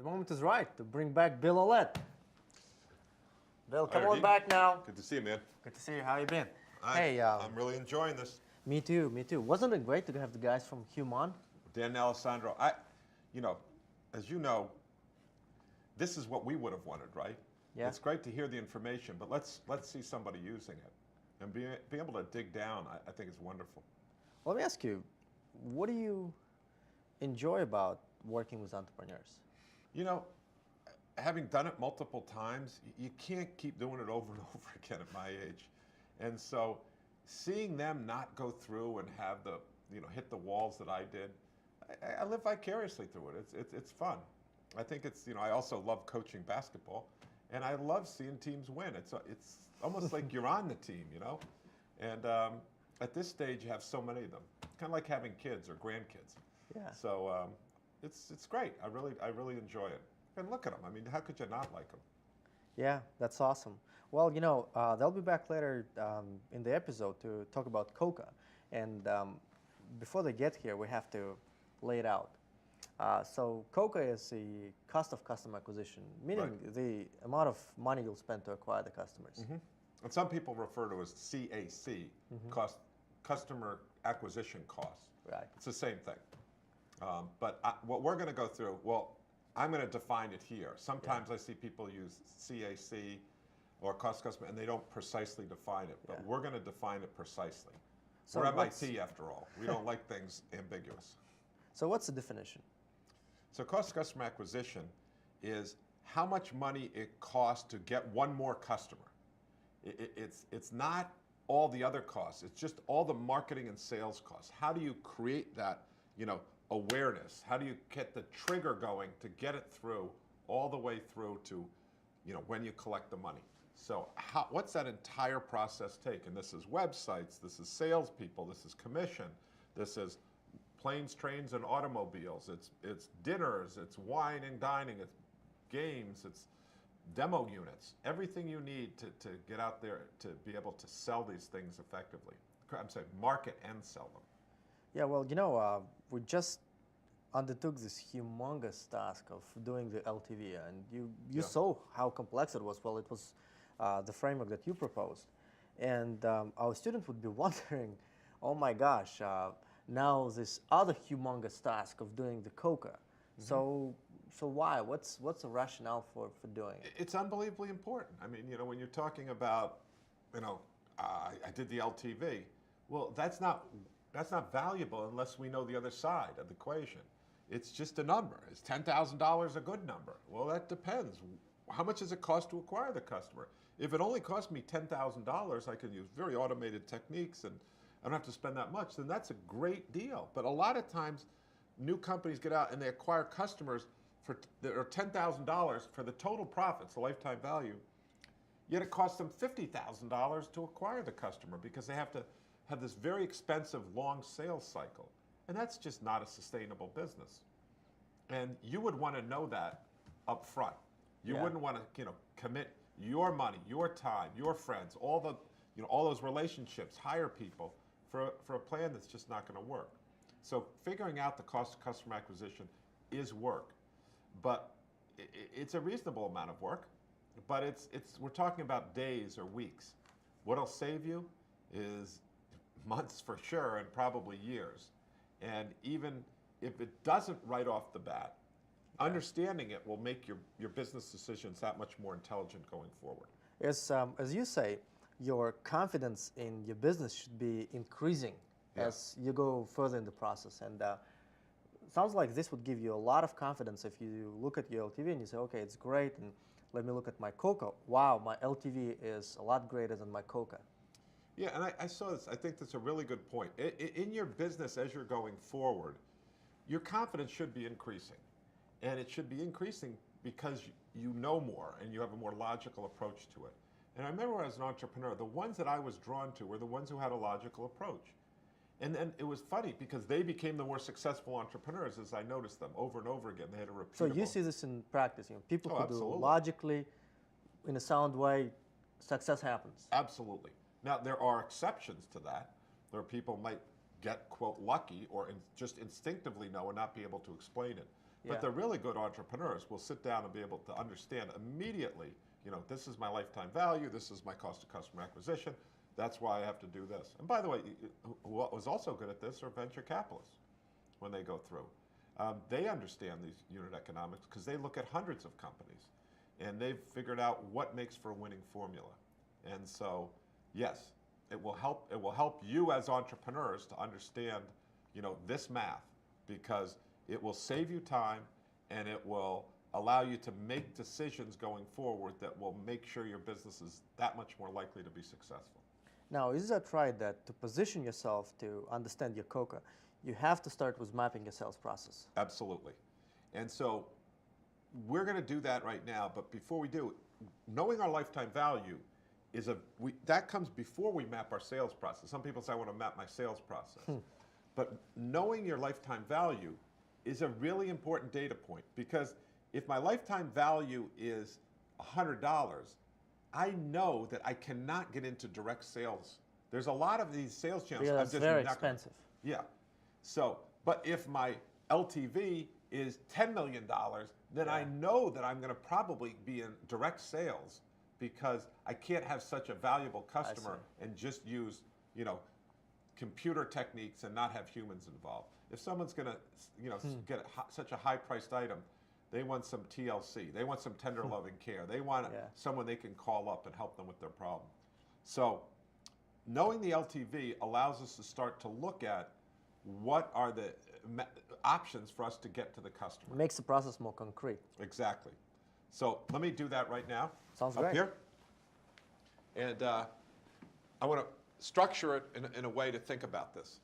The moment is right to bring back Bill Olet. Bill, come Hi, on Dean. back now. Good to see you, man. Good to see you. How you been? I'm really enjoying this. Me too, me too. Wasn't it great to have the guys from Human? Dan Alessandro, as you know, this is what we would have wanted, right? Yeah. It's great to hear the information, but let's see somebody using it. And be able to dig down, I think is wonderful. Let me ask you, what do you enjoy about working with entrepreneurs? You know, having done it multiple times, you can't keep doing it over and over again at my age. And so seeing them not go through and have the, hit the walls that I did, I live vicariously through it. It's fun. I think it's, I also love coaching basketball, and I love seeing teams win. It's almost like you're on the team, And at this stage, you have so many of them. Kind of like having kids or grandkids. Yeah. So it's great. I really enjoy it. And look at them. I mean, how could you not like them? Yeah, that's awesome. Well, they'll be back later in the episode to talk about COCA. And before they get here, we have to lay it out. So COCA is the cost of customer acquisition, meaning the amount of money you'll spend to acquire the customers. Mm-hmm. And some people refer to it as CAC, customer acquisition cost. Right. It's the same thing. But what we're going to go through, well, I'm going to define it here. Sometimes I see people use CAC or cost customer, and they don't precisely define it. But we're going to define it precisely. So we're MIT, after all. We don't like things ambiguous. So what's the definition? So cost customer acquisition is how much money it costs to get one more customer. It's not all the other costs. It's just all the marketing and sales costs. How do you create that, awareness? How do you get the trigger going to get it through all the way through to, when you collect the money? So what's that entire process take? And this is websites, this is salespeople, this is commission, this is planes, trains, and automobiles. It's dinners, it's wine and dining, it's games, it's demo units. Everything you need to get out there to be able to sell these things effectively. I'm saying market and sell them. Yeah, well, we just undertook this humongous task of doing the LTV, and you saw how complex it was. Well, it was the framework that you proposed. And our student would be wondering, oh my gosh, now this other humongous task of doing the COCA. So why? What's the rationale for doing it? It's unbelievably important. I mean, when you're talking about, I did the LTV. Well, that's not valuable unless we know the other side of the equation. It's just a number. Is $10,000 a good number? Well, that depends. How much does it cost to acquire the customer? If it only cost me $10,000, I can use very automated techniques and I don't have to spend that much, then that's a great deal. But a lot of times, new companies get out and they acquire customers that are $10,000 for the total profits, the lifetime value, yet it costs them $50,000 to acquire the customer because they have to have this very expensive long sales cycle. And that's just not a sustainable business. And you would want to know that up front. You wouldn't want to, commit your money, your time, your friends, all those relationships, hire people for a plan that's just not going to work. So figuring out the cost of customer acquisition is work, but it's a reasonable amount of work. But we're talking about days or weeks. What'll save you is months for sure, and probably years. And even if it doesn't right off the bat, understanding it will make your business decisions that much more intelligent going forward. As you say, your confidence in your business should be increasing as you go further in the process. And sounds like this would give you a lot of confidence if you look at your LTV and you say, okay, it's great, and let me look at my COCA. Wow, my LTV is a lot greater than my COCA. Yeah, and I saw this. I think that's a really good point. In your business, as you're going forward, your confidence should be increasing. And it should be increasing because you know more and you have a more logical approach to it. And I remember as an entrepreneur, the ones that I was drawn to were the ones who had a logical approach. And then it was funny because they became the more successful entrepreneurs as I noticed them over and over again. They had a repeatable. So you see this in practice, people who absolutely. do logically, in a sound way, success happens. Absolutely. Now, there are exceptions to that. There are people might get, quote, lucky or just instinctively know and not be able to explain it. Yeah. But the really good entrepreneurs will sit down and be able to understand immediately, this is my lifetime value, this is my cost of customer acquisition, that's why I have to do this. And by the way, what was also good at this are venture capitalists when they go through. They understand these unit economics because they look at hundreds of companies and they've figured out what makes for a winning formula. And so, yes, it will help you as entrepreneurs to understand, this math, because it will save you time and it will allow you to make decisions going forward that will make sure your business is that much more likely to be successful. Now, is that right that to position yourself to understand your COCA, you have to start with mapping your sales process? Absolutely. And so we're going to do that right now, but before we do, knowing our lifetime value that comes before we map our sales process. Some people say, I want to map my sales process. But knowing your lifetime value is a really important data point, because if my lifetime value is $100, I know that I cannot get into direct sales. There's a lot of these sales channels. Yeah, that's very expensive. Yeah. So, but if my LTV is $10 million, then I know that I'm going to probably be in direct sales, because I can't have such a valuable customer and just use, computer techniques and not have humans involved. If someone's going to, get such a high-priced item, they want some TLC. They want some tender loving care. They want someone they can call up and help them with their problem. So knowing the LTV allows us to start to look at what are the options for us to get to the customer. It makes the process more concrete. Exactly. So let me do that right now. Sounds up great. Here. And I want to structure it in a way to think about this.